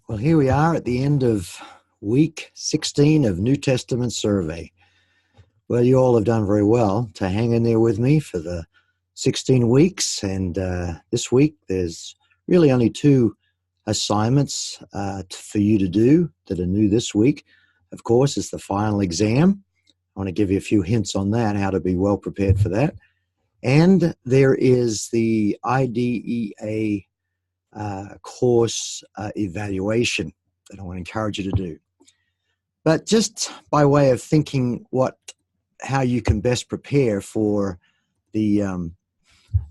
Well, here we are at the end of week 16 of New Testament survey. Well, you all have done very well to hang in there with me for the 16 weeks. And this week, there's really only two assignments for you to do that are new this week. Of course, it's the final exam. I want to give you a few hints on that, how to be well prepared for that. And there is the IDEA course evaluation that I want to encourage you to do. But just by way of thinking how you can best prepare for the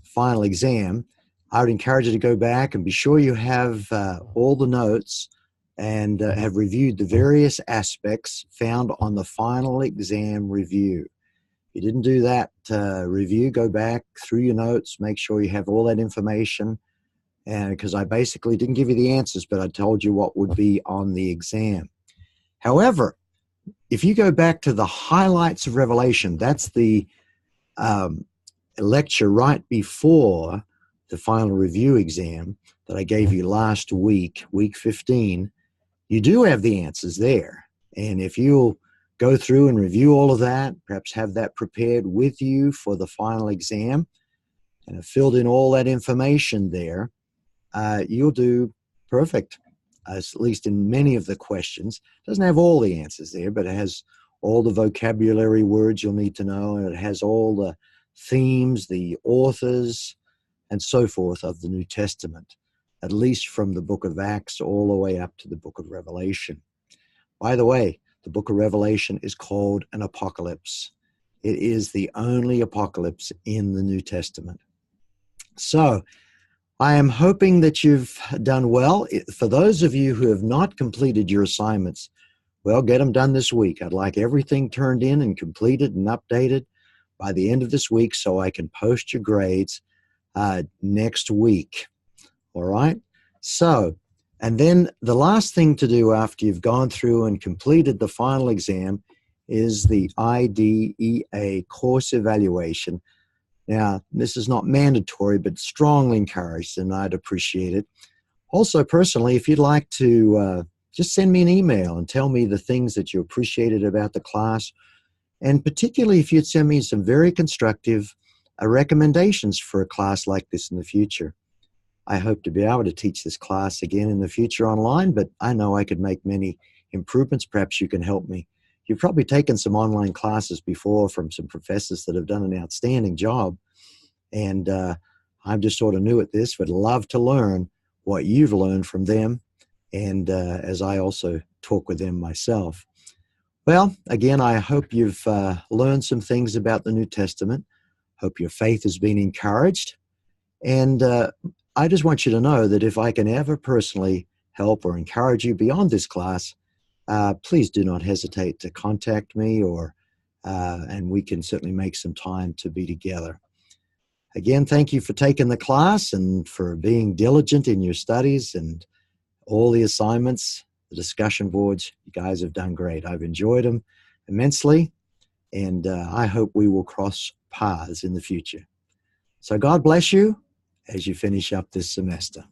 final exam, I would encourage you to go back and be sure you have all the notes and have reviewed the various aspects found on the final exam review. If you didn't do that review, go back through your notes, make sure you have all that information. And because I basically didn't give you the answers, but I told you what would be on the exam. However, if you go back to the highlights of Revelation, that's the lecture right before the final review exam that I gave you last week, week 15, you do have the answers there. And if you'll go through and review all of that, perhaps have that prepared with you for the final exam, and have filled in all that information there, you'll do perfect, at least in many of the questions. It doesn't have all the answers there, but it has all the vocabulary words you'll need to know, and it has all the themes, the authors, and so forth of the New Testament, at least from the book of Acts all the way up to the book of Revelation. By the way, the book of Revelation is called an apocalypse. It is the only apocalypse in the New Testament. So, I am hoping that you've done well. For those of you who have not completed your assignments, well, get them done this week. I'd like everything turned in and completed and updated by the end of this week so I can post your grades next week. All right? So, and then the last thing to do after you've gone through and completed the final exam is the IDEA course evaluation. Now, this is not mandatory, but strongly encouraged, and I'd appreciate it. Also, personally, if you'd like to just send me an email and tell me the things that you appreciated about the class, and particularly if you'd send me some very constructive recommendations for a class like this in the future. I hope to be able to teach this class again in the future online, but I know I could make many improvements. Perhaps you can help me. You've probably taken some online classes before from some professors that have done an outstanding job. And I'm just sort of new at this, but love to learn what you've learned from them. And as I also talk with them myself. Well, again, I hope you've learned some things about the New Testament. Hope your faith has been encouraged. And I just want you to know that if I can ever personally help or encourage you beyond this class, please do not hesitate to contact me, and we can certainly make some time to be together. Again, thank you for taking the class and for being diligent in your studies and all the assignments, the discussion boards. You guys have done great. I've enjoyed them immensely, and I hope we will cross paths in the future. So God bless you as you finish up this semester.